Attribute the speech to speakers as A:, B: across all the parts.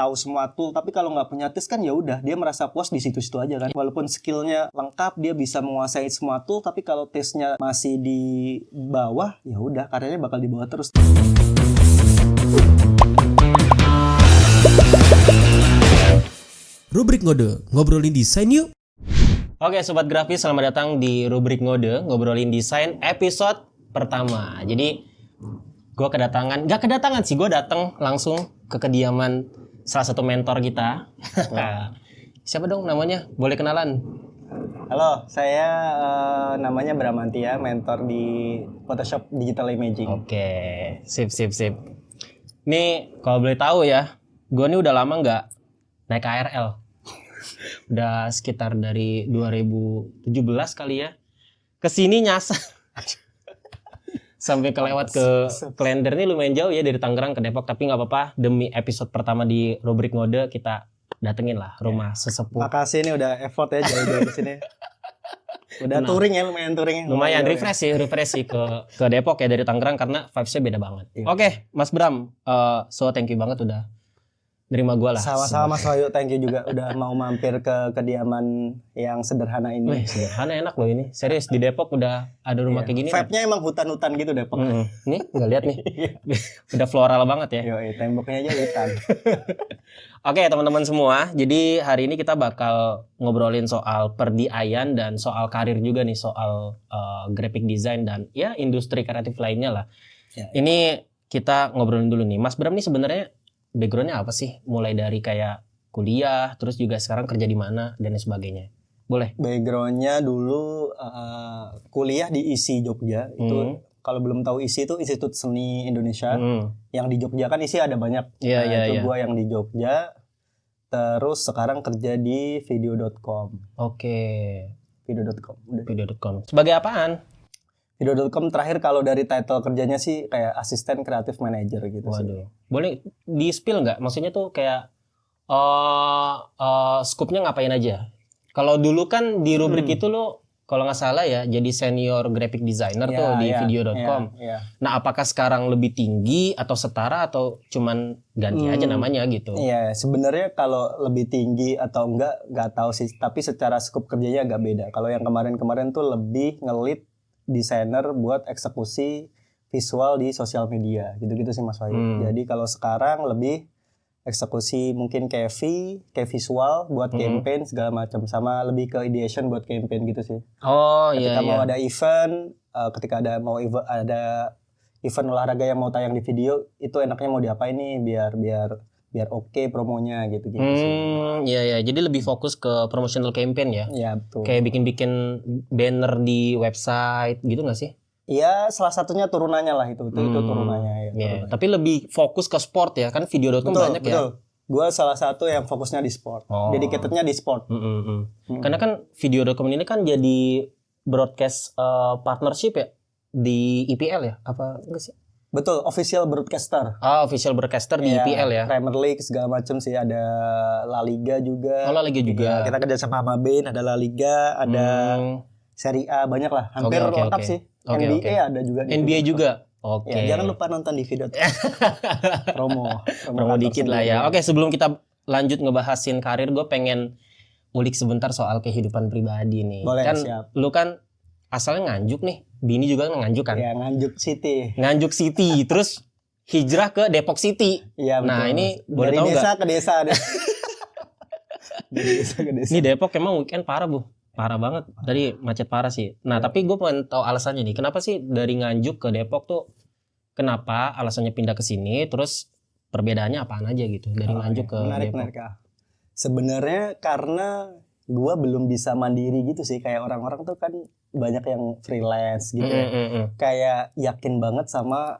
A: tahu semua tool, tapi kalau nggak punya taste kan ya udah dia merasa puas di situ-situ aja kan. Walaupun skillnya lengkap, dia bisa menguasai semua tool, tapi kalau taste-nya masih di bawah, ya udah karyanya bakal di bawah terus.
B: Rubrik Ngode, ngobrolin desain yuk.
C: Oke Sobat Grafis, selamat datang di Rubrik Ngode, ngobrolin desain episode pertama. Jadi gue gak kedatangan sih, gue datang langsung ke kediaman salah satu mentor kita. Siapa dong namanya? Boleh kenalan?
A: Halo, saya namanya Bramantia, mentor di Photoshop Digital Imaging.
C: Oke, sip. Nih kalau boleh tahu ya, gue nih udah lama nggak naik KRL. Udah sekitar dari 2017 kali ya. Kesini nyasar. Sampai kelewat ke Klender nih lumayan jauh ya dari Tangerang ke Depok. Tapi nggak apa-apa, demi episode pertama di Rubrik Ngode kita datengin lah rumah sesepuh.
A: Makasih nih udah effort ya jauh-jauh ke sini. Udah touring ya, lumayan touring.
C: Lumayan refresh sih ke Depok ya dari Tangerang karena vibes-nya beda banget. Iya. Oke, Mas Bram, so thank you banget udah nerima gue lah.
A: Sama-sama Mas Wahyu, thank you juga udah mau mampir ke kediaman yang sederhana ini.
C: Wih, sederhana enak loh ini. Serius di Depok udah ada rumah kayak gini.
A: Vibe-nya emang hutan-hutan gitu Depok.
C: Nih, nggak lihat nih. Udah floral banget ya.
A: Yoi, temboknya aja hutan.
C: Oke, teman-teman semua. Jadi hari ini kita bakal ngobrolin soal perdiayan dan soal karir juga nih, soal graphic design dan ya industri kreatif lainnya lah. Ya. Ini kita ngobrolin dulu nih. Mas Bram nih sebenarnya backgroundnya apa sih? Mulai dari kayak kuliah, terus juga sekarang kerja di mana dan sebagainya. Boleh?
A: Backgroundnya dulu kuliah di ISI Jogja. Itu kalau belum tahu ISI itu Institut Seni Indonesia. Yang di Jogja kan ISI ada banyak. Itu gua yang di Jogja. Terus sekarang kerja di video.com.
C: Oke.
A: Video.com.
C: Sebagai apaan?
A: Video.com terakhir kalau dari title kerjanya sih kayak asisten kreatif manager gitu.
C: Waduh. Boleh di-spill nggak? Maksudnya tuh kayak scoop-nya ngapain aja? Kalau dulu kan di rubrik itu lo kalau nggak salah ya jadi senior graphic designer tuh di video.com. Nah, apakah sekarang lebih tinggi atau setara atau cuman ganti aja namanya gitu?
A: Iya, sebenarnya kalau lebih tinggi atau nggak tahu sih. Tapi secara scoop kerjanya agak beda. Kalau yang kemarin tuh lebih ngelit desainer buat eksekusi visual di sosial media gitu-gitu sih Mas Wahyu. Jadi kalau sekarang lebih eksekusi mungkin kayak visual buat campaign segala macam, sama lebih ke ideation buat campaign gitu sih.
C: Oh
A: ketika
C: iya.
A: Mau ada event, ketika ada event olahraga yang mau tayang di video, itu enaknya mau diapain nih biar oke promonya gitu sih.
C: Iya. Jadi lebih fokus ke promotional campaign ya?
A: Iya, betul.
C: Kayak bikin banner di website gitu nggak sih?
A: Iya, salah satunya turunannya lah itu turunannya.
C: Turunannya. Tapi lebih fokus ke sport ya, kan video.com banyak ya?
A: Betul. Gue salah satu yang fokusnya di sport, dedicatednya di sport.
C: Karena kan video.com ini kan jadi broadcast partnership ya di IPL ya? Apa enggak sih?
A: Betul, official broadcaster.
C: Official broadcaster di IPL ya.
A: Premier League segala macam sih, ada La Liga juga.
C: Oh, La Liga juga.
A: Ya, kita kerja sama Bain, ada La Liga, ada Serie A, banyak lah. Hampir lengkap sih. NBA ada juga.
C: NBA juga. Oke.
A: Ya, jangan lupa nonton di video. Promo
C: dikit lah ya. Oke, sebelum kita lanjut ngebahasin karir, gue pengen ulik sebentar soal kehidupan pribadi nih.
A: Boleh,
C: kan
A: siap.
C: Lu kan asalnya Nganjuk nih. Bini juga Nganjuk kan?
A: Iya, Nganjuk
C: City. Terus hijrah ke Depok City.
A: Iya, betul.
C: Nah, ini boleh
A: dari
C: tahu
A: desa
C: gak?
A: ke desa. Dari desa ke desa.
C: Ini Depok emang weekend parah, Bu. Parah banget. Tadi macet parah sih. Nah, tapi gue pengen tahu alasannya nih. Kenapa sih dari Nganjuk ke Depok tuh, kenapa alasannya pindah ke sini? Terus perbedaannya apaan aja gitu dari Nganjuk ke
A: menarik,
C: Depok?
A: Sebenarnya karena gue belum bisa mandiri gitu sih. Kayak orang-orang tuh kan banyak yang freelance gitu. Kayak yakin banget sama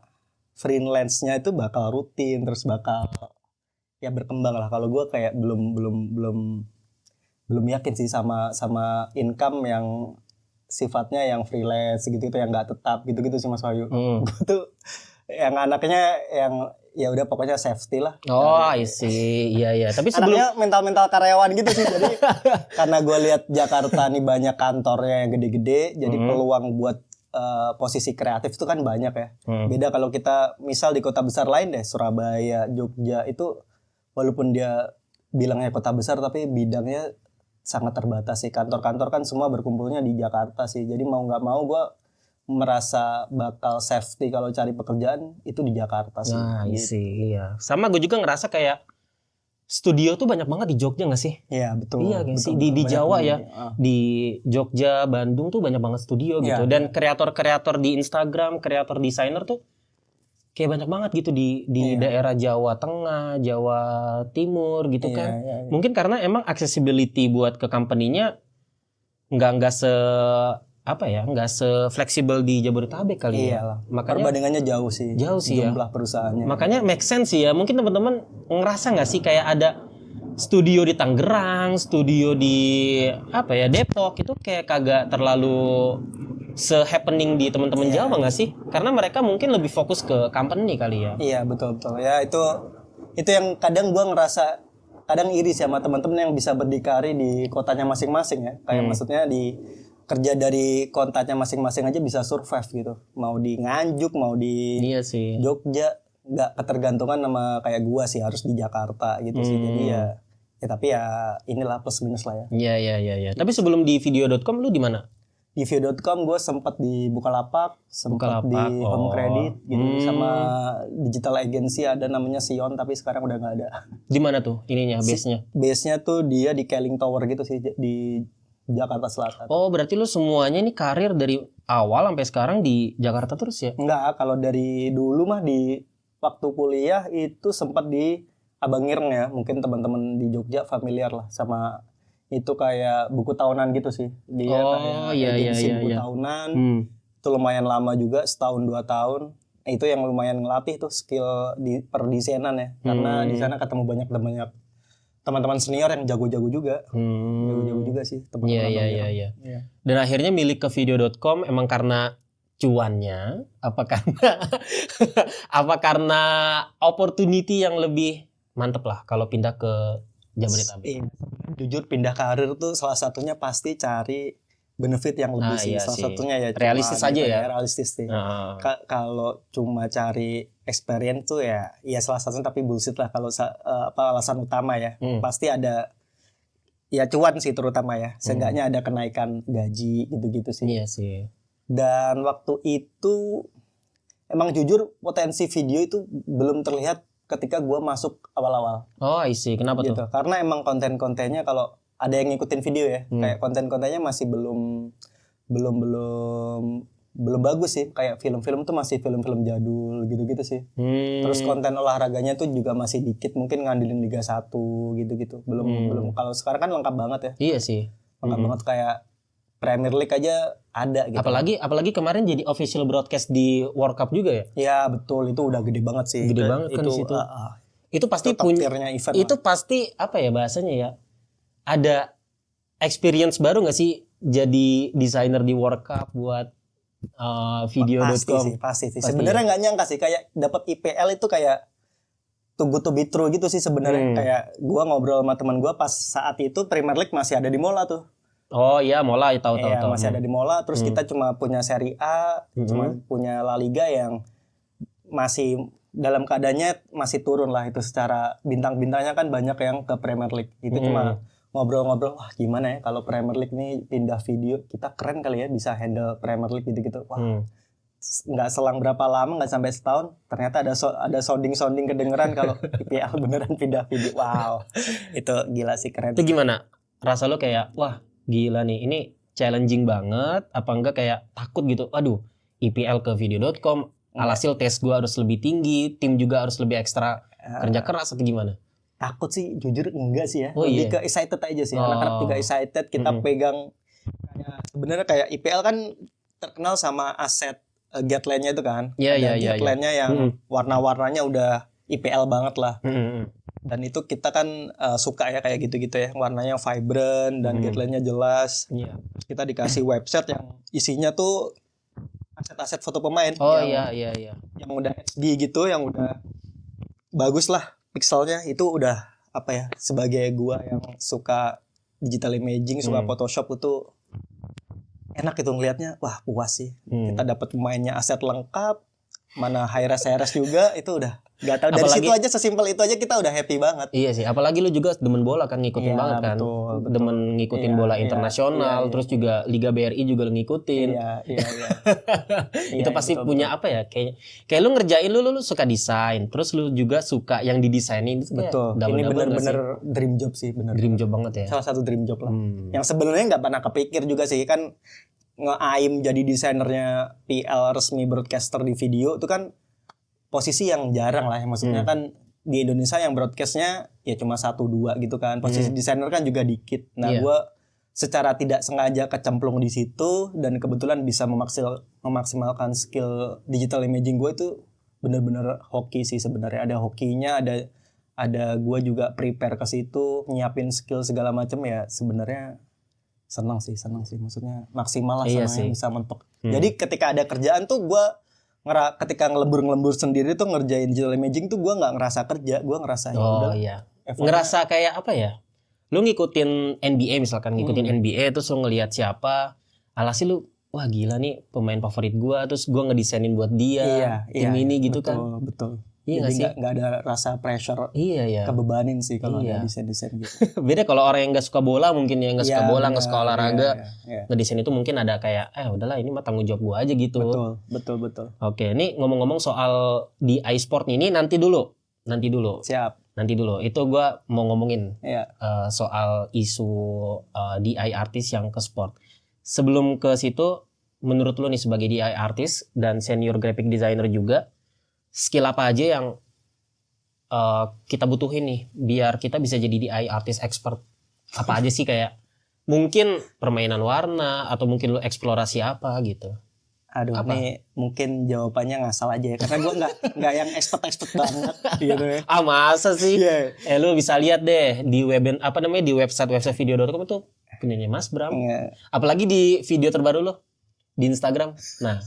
A: freelance-nya itu bakal rutin, terus bakal ya berkembang lah. Kalau gue kayak belum yakin sih sama income yang sifatnya yang freelance gitu yang nggak tetap gitu sih Mas Wahyu. Gue tuh yang anaknya yang ya udah pokoknya safety lah.
C: Oh, I see. Iya. Tapi
A: sebelumnya mental karyawan gitu sih. Jadi karena gue lihat Jakarta nih banyak kantornya yang gede-gede, jadi peluang buat posisi kreatif itu kan banyak ya. Beda kalau kita misal di kota besar lain deh, Surabaya, Jogja itu walaupun dia bilangnya kota besar tapi bidangnya sangat terbatas sih. Kantor-kantor kan semua berkumpulnya di Jakarta sih. Jadi mau nggak mau gue merasa bakal safety kalau cari pekerjaan itu di Jakarta sih.
C: Nah,
A: Gitu.
C: iya. Sama gue juga ngerasa kayak studio tuh banyak banget di Jogja nggak sih?
A: Iya betul.
C: Iya kan sih,
A: betul,
C: di
A: banyak
C: Jawa
A: banget
C: ya,
A: nih.
C: di Jogja, Bandung tuh banyak banget studio gitu.
A: Iya,
C: Dan kreator-kreator di Instagram, kreator desainer tuh kayak banyak banget gitu di
A: Iya.
C: daerah Jawa Tengah, Jawa Timur gitu
A: Iya,
C: kan.
A: iya, iya.
C: Mungkin karena emang accessibility buat ke company-nya nggak se fleksibel di Jabodetabek kali ya.
A: Iyalah.
C: Makanya
A: Perbandingannya jauh sih.
C: Jauh sih ya.
A: Jumlah perusahaannya.
C: Makanya make sense sih ya. Mungkin teman-teman ngerasa nggak sih kayak ada studio di Tangerang, studio di Depok itu kayak kagak terlalu se-happening di teman-teman
A: Iya.
C: Jawa nggak sih? Karena mereka mungkin lebih fokus ke company kali ya.
A: Iya betul. Ya itu yang kadang gue ngerasa kadang iri sama teman-teman yang bisa berdikari di kotanya masing-masing ya. Kayak maksudnya di kerja dari kotanya masing-masing aja bisa survive gitu. Mau di Nganjuk, mau di
C: Iya sih.
A: Jogja, nggak ketergantungan sama kayak gue sih harus di Jakarta gitu sih. Jadi ya tapi ya inilah plus minus lah ya.
C: Iya. Tapi sebelum di video.com lu di mana?
A: Di Vio.com gue sempat di Bukalapak, sempat di
C: Bukalapak,
A: Home
C: oh.
A: Credit gitu sama digital agency ada namanya Sion tapi sekarang udah nggak ada.
C: Di mana tuh ininya, base-nya?
A: Base-nya tuh dia di Keling Tower gitu sih di Jakarta Selatan.
C: Oh, berarti lu semuanya ini karir dari awal sampai sekarang di Jakarta terus ya?
A: Enggak, kalau dari dulu mah di waktu kuliah itu sempat di Abang Ireng ya. Mungkin teman-teman di Jogja familiar lah sama itu kayak buku tahunan gitu sih. Dia
C: Oh,
A: kayak
C: iya,
A: agensi
C: iya,
A: buku
C: iya.
A: tahunan.
C: Hmm.
A: Itu lumayan lama juga, setahun 2 tahun. Itu yang lumayan ngelatih tuh skill di perdesainan ya. Karena di sana ketemu banyak teman-teman senior yang jago-jago juga. Jago-jago juga sih teman-teman. Abang Ireng.
C: Iya.
A: Iya.
C: Dan akhirnya milik ke video.com emang karena cuannya, apa karena opportunity yang lebih mantep lah kalau pindah ke Jabodetabek.
A: Iya. Jujur pindah karir tuh salah satunya pasti cari benefit yang lebih
C: Ah,
A: sih.
C: iya
A: salah
C: sih.
A: satunya ya
C: Realistis
A: cuan
C: aja
A: gitu
C: ya.
A: realistis sih.
C: Nah,
A: Kalau cuma cari experience tuh ya salah satunya tapi bullshit lah kalau alasan utama ya. Pasti ada ya cuan sih terutama ya. Seenggaknya ada kenaikan gaji gitu-gitu sih.
C: iya sih.
A: Dan waktu itu emang jujur potensi video itu belum terlihat ketika gue masuk awal-awal
C: Oh, I see. Kenapa
A: gitu.
C: tuh?
A: Karena emang konten-kontennya kalau ada yang ngikutin video ya, kayak konten-kontennya masih belum bagus sih. Kayak film-film tuh masih film-film jadul gitu-gitu sih. Terus konten olahraganya tuh juga masih dikit, mungkin ngandelin Liga 1 gitu-gitu. Belum kalau sekarang kan lengkap banget ya.
C: Iya sih.
A: Lengkap banget kayak Premier League aja ada gitu.
C: Apalagi kemarin jadi official broadcast di World Cup juga ya.
A: Ya betul, itu udah gede banget sih.
C: Gede banget kan di situ. Itu pasti
A: Itu top
C: punya
A: tier-nya event
C: itu pasti apa ya bahasanya ya? Ada experience baru nggak sih jadi desainer di World Cup buat video.com?
A: Pasti sih. Sebenarnya nggak nyangka sih kayak dapat IPL itu kayak too good to be true gitu sih sebenarnya. Kayak gua ngobrol sama teman gua pas saat itu Premier League masih ada di Mola tuh.
C: Oh iya, Mola tahu.
A: Masih ada di Mola. Terus kita cuma punya Serie A, cuma punya La Liga yang masih dalam keadaannya masih turun lah itu secara bintang-bintangnya kan banyak yang ke Premier League. Itu cuma ngobrol-ngobrol, wah gimana ya kalau Premier League nih pindah video, kita keren kali ya bisa handle Premier League gitu-gitu. Wah, nggak selang berapa lama, nggak sampai setahun, ternyata ada sounding kedengeran kalau IPL beneran pindah video. Wow, itu gila sih, keren.
C: Itu gimana? Rasa lo kayak wah gila nih, ini challenging banget, apa enggak kayak takut gitu, aduh IPL ke video.com, alhasil tes gue harus lebih tinggi, tim juga harus lebih ekstra kerja keras atau gimana?
A: Takut sih, jujur enggak sih ya,
C: Oh,
A: lebih
C: iya.
A: ke excited aja sih, anak-anak juga excited, kita pegang, sebenarnya kayak IPL kan terkenal sama aset guideline-nya itu kan,
C: Iya,
A: ada
C: iya.
A: guideline-nya yang warna-warnanya udah IPL banget lah. Dan itu kita kan suka ya kayak gitu-gitu ya, warnanya vibrant dan guideline-nya jelas.
C: Iya.
A: Terus kita dikasih website yang isinya tuh aset-aset foto pemain.
C: Oh
A: yang,
C: iya.
A: Yang udah HD gitu, yang udah bagus lah pixelnya. Itu udah apa ya? Sebagai gua yang suka digital imaging, suka Photoshop itu enak gitu ngelihatnya. Wah puas sih. Kita dapat pemainnya aset lengkap, mana high res juga itu udah nggak tahu, dari
C: Apalagi-
A: situ aja, sesimpel itu aja kita udah happy banget.
C: Iya sih, apalagi lu juga demen bola kan, ngikutin
A: Iya,
C: banget kan.
A: betul.
C: Demen ngikutin
A: Iya,
C: bola
A: iya,
C: internasional,
A: iya.
C: terus juga Liga BRI juga lu ngikutin.
A: Iya.
C: Itu
A: Iya,
C: pasti
A: betul,
C: punya apa ya? Kayak lu ngerjain lu suka desain, terus lu juga suka yang didesainin itu kayak
A: betul. Ini
C: double-double nggak
A: bener-bener
C: sih?
A: dream job sih, bener.
C: Dream job banget ya.
A: Salah satu dream job lah.
C: Hmm.
A: Yang sebenarnya nggak pernah kepikir juga sih, kan nge-aim jadi desainernya PL resmi broadcaster di video itu kan posisi yang jarang lah ya. Maksudnya kan di Indonesia yang broadcastnya ya cuma 1-2 gitu kan. Posisi desainer kan juga dikit. Nah,
C: Iya.
A: gue secara tidak sengaja kecemplung di situ dan kebetulan bisa memaksimalkan skill digital imaging gue itu bener-bener hoki sih sebenarnya. Ada hokinya, ada gue juga prepare ke situ, nyiapin skill segala macam ya. Sebenarnya senang sih, maksudnya maksimal lah,
C: Iya
A: senangnya
C: sih.
A: bisa mentok. Jadi ketika ada kerjaan tuh gue ketika ngelembur sendiri tuh ngerjain digital imaging tuh gue nggak ngerasa kerja, gue ngerasa ya
C: Oh
A: udah
C: iya.
A: effort.
C: Ngerasa kayak apa ya? Lu ngikutin NBA misalkan, ngikutin NBA terus lu ngelihat siapa, alhasil lu wah gila nih pemain favorit gua, terus gua ngedesainin buat dia, tim ini gitu
A: betul,
C: kan.
A: betul.
C: Iya nggak
A: Jadi
C: sih?
A: nggak ada rasa pressure
C: Iya ya.
A: kebebanin sih kalau
C: Iya.
A: ada desain gitu.
C: Beda kalau orang yang nggak suka bola mungkin ya, nggak suka
A: Iya,
C: bola,
A: benar,
C: nggak suka olahraga,
A: iya.
C: ngedesain itu mungkin ada kayak udahlah ini mah tanggung jawab gua aja gitu.
A: Betul.
C: Oke, ini ngomong-ngomong soal di iSport ini nanti dulu.
A: Siap.
C: Nanti dulu. Itu gua mau ngomongin
A: Iya.
C: soal isu DI artis yang ke sport. Sebelum ke situ, menurut lo nih sebagai DI artis dan senior graphic designer juga, skill apa aja yang kita butuhin nih biar kita bisa jadi DI artis expert? Apa aja sih, kayak mungkin permainan warna atau mungkin lo eksplorasi apa gitu?
A: Aduh,
C: Apa?
A: ini mungkin jawabannya ngasal aja ya, karena gue nggak yang expert banget gitu ya.
C: Ah masa sih?
A: Iya.
C: Lu bisa lihat deh di di website video.com itu punyanya Mas Bram.
A: Iya.
C: Apalagi di video terbaru lo di Instagram. Nah,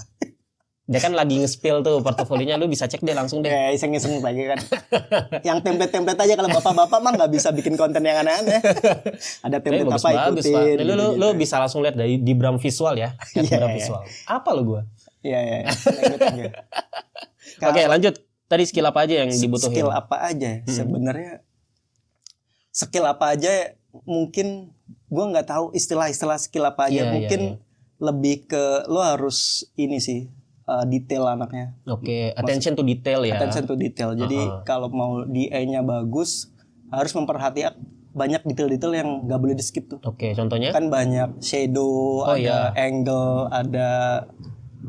C: dia kan lagi nge-spill tuh portofolionya, lu bisa cek deh langsung deh.
A: Ya iseng-iseng lagi kan. Yang template-template aja, kalau bapak-bapak mah nggak bisa bikin konten yang aneh-aneh. Ada template apa
C: Bagus-bagus, Pak.
A: ikutin.
C: Nih, lu bisa langsung lihat di Bram Visual ya.
A: Iya,
C: Bram
A: iya.
C: Visual. Apa lo gua?
A: Iya. Lanjut.
C: Oke, lanjut. Tadi skill apa aja yang dibutuhin?
A: Skill apa aja ya? Sebenarnya skill apa aja mungkin gue nggak tahu istilah-istilah skill apa aja.
C: Iya,
A: Mungkin
C: iya.
A: lebih ke lo harus ini sih, detail anaknya.
C: Oke, attention to detail ya.
A: Attention to detail. Jadi kalau mau DA-nya bagus harus memperhatikan banyak detail-detail yang nggak boleh di skip tuh.
C: Oke, contohnya?
A: Kan banyak shadow,
C: Oh,
A: ada
C: iya.
A: angle, ada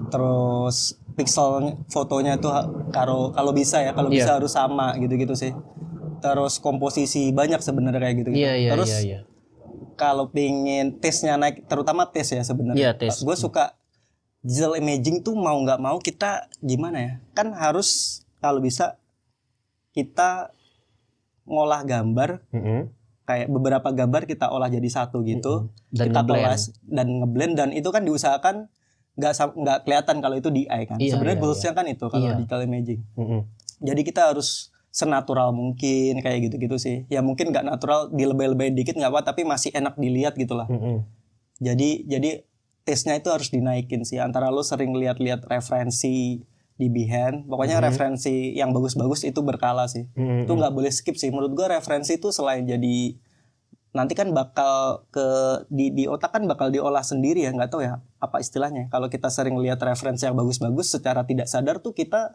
A: terus pixel fotonya tuh kalau bisa ya, kalau bisa harus sama gitu-gitu sih. Terus komposisi banyak sebenarnya kayak gitu.
C: Iya.
A: Terus
C: Iya.
A: kalau pengen taste-nya naik, terutama taste ya sebenarnya.
C: Iya, taste.
A: Gue suka digital imaging tuh mau nggak mau kita gimana ya? Kan harus kalau bisa kita ngolah gambar, kayak beberapa gambar kita olah jadi satu gitu.
C: Dan
A: Kita
C: ngeblend.
A: collage dan ngeblend, dan itu kan diusahakan nggak kelihatan kalau itu DI kan.
C: Iya,
A: Sebenarnya
C: iya,
A: goalsnya kan itu kalau
C: Iya.
A: digital imaging. Jadi kita harus senatural mungkin kayak gitu-gitu sih. Ya mungkin nggak natural, dilebay-lebay dikit nggak apa, tapi masih enak dilihat gitulah. Jadi taste-nya itu harus dinaikin sih. Antara lo sering lihat-lihat referensi di Behance, pokoknya referensi yang bagus-bagus itu berkala sih. Itu nggak boleh skip sih. Menurut gua referensi itu selain jadi nanti kan bakal di otak kan bakal diolah sendiri ya, nggak tahu ya apa istilahnya. Kalau kita sering lihat referensi yang bagus-bagus, secara tidak sadar tuh kita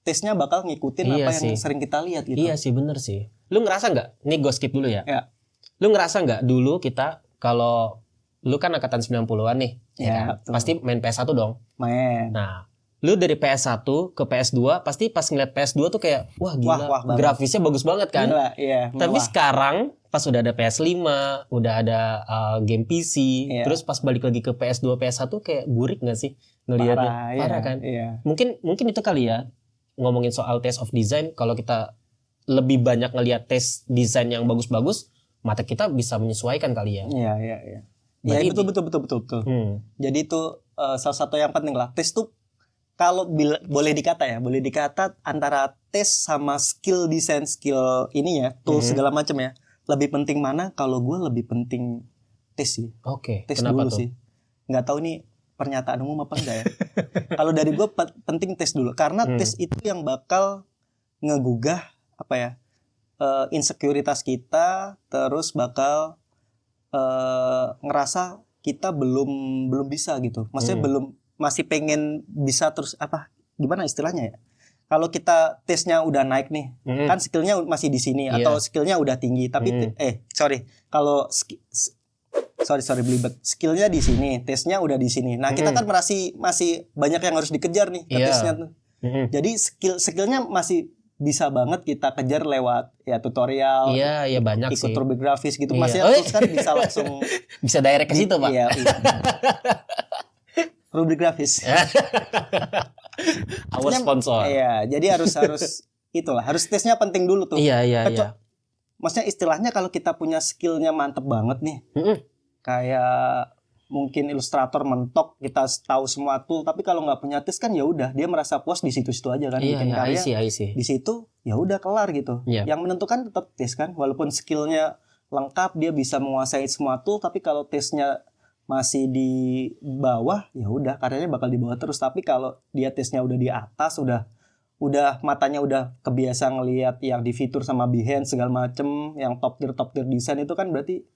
A: taste-nya bakal ngikutin
C: Iya
A: apa yang
C: sih.
A: sering kita lihat gitu.
C: Iya sih, bener sih. Lu ngerasa nggak? Nih gue skip dulu ya.
A: Ya.
C: Lu ngerasa nggak dulu kita, kalau lu kan angkatan 90-an nih,
A: Ya,
C: kan?
A: betul.
C: Pasti main PS1 dong.
A: Main.
C: Nah, lu dari PS1 ke PS2, pasti pas ngeliat PS2 tuh kayak, wah gila,
A: Wah banget.
C: grafisnya bagus banget kan.
A: Gila, iya.
C: Tapi
A: mewah.
C: sekarang pas udah ada PS5, udah ada game PC,
A: Iya.
C: terus pas balik lagi ke PS2, PS1 kayak burik nggak sih ngelihatnya? Parah
A: iya,
C: kan?
A: Iya.
C: Mungkin itu kali ya, ngomongin soal taste of design, kalau kita lebih banyak ngelihat taste desain yang bagus-bagus, mata kita bisa menyesuaikan kali ya.
A: Iya. Ya
C: Berarti-
A: betul. Jadi itu salah satu yang penting lah. Tes tuh kalau boleh dikata antara tes sama skill desain, skill ini ya, tools segala macam ya. Lebih penting mana? Kalau gue lebih penting tes sih.
C: Oke,
A: Tes
C: kenapa
A: dulu
C: tuh?
A: sih. Nggak tahu nih pernyataan umum apa enggak ya? Kalau dari gue penting tes dulu karena tes itu yang bakal ngegugah apa ya? Insekuritas kita, terus bakal ngerasa kita belum bisa gitu. Maksudnya masih pengen bisa terus apa? Gimana istilahnya ya? Kalau kita tesnya udah naik nih, kan skillnya masih di sini atau skillnya udah tinggi, tapi kalau sorry belibet, skillnya di sini, tesnya udah di sini. Nah kita kan masih banyak yang harus dikejar nih ke tesnya tuh. Jadi skillnya masih bisa banget kita kejar lewat ya tutorial,
C: banyak
A: ikut
C: sih.
A: rubrik grafis gitu, masih terus kan bisa langsung
C: bisa direct ke situ Pak.
A: Iya. Rubrik grafis.
C: Awas sponsor.
A: Iya, jadi harus itulah, harus tesnya penting dulu tuh.
C: Iya.
A: Maksudnya istilahnya kalau kita punya skillnya mantep banget nih, kayak mungkin ilustrator mentok, kita tahu semua tool, tapi kalau nggak punya tes kan ya udah dia merasa puas di situ-situ aja kan, bikin karya
C: I see.
A: di situ ya udah kelar gitu. Yang menentukan tetap tes kan, walaupun skillnya lengkap dia bisa menguasai semua tool, tapi kalau tesnya masih di bawah ya udah karyanya bakal di bawah terus. Tapi kalau dia tesnya udah di atas, udah matanya udah kebiasa ngelihat yang di fitur sama Behance segala macem, yang top tier desain itu kan berarti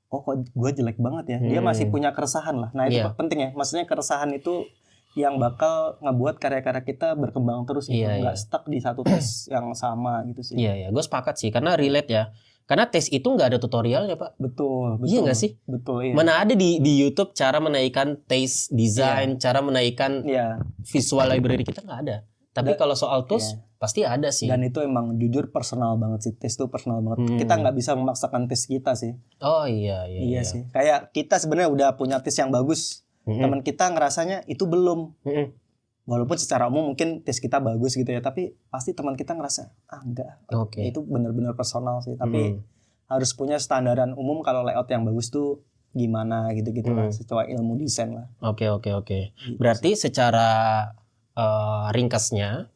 A: kok gue jelek banget ya. Dia masih punya keresahan lah. Nah itu penting ya. Maksudnya keresahan itu yang bakal ngebuat karya-karya kita berkembang terus gitu. Nggak stuck di satu tes yang sama gitu sih.
C: Iya. Gue sepakat sih. Karena relate ya. Karena tes itu nggak ada tutorialnya Pak.
A: Betul.
C: Iya nggak sih?
A: Betul. Iya.
C: Mana ada di YouTube cara menaikkan taste design, cara menaikkan visual library kita nggak ada. Tapi kalau soal tools pasti ada sih.
A: Dan itu emang jujur personal banget sih. Tes itu personal banget. Kita nggak bisa memaksakan tes kita sih.
C: Oh iya.
A: Sih. Kayak kita sebenarnya udah punya tes yang bagus. Teman kita ngerasanya itu belum. Walaupun secara umum mungkin tes kita bagus gitu ya, tapi pasti teman kita ngerasa enggak. Itu benar-benar personal sih. Tapi harus punya standaran umum kalau layout yang bagus tuh gimana gitu-gitu lah, sesuai ilmu desain lah.
C: Oke. Berarti secara ringkasnya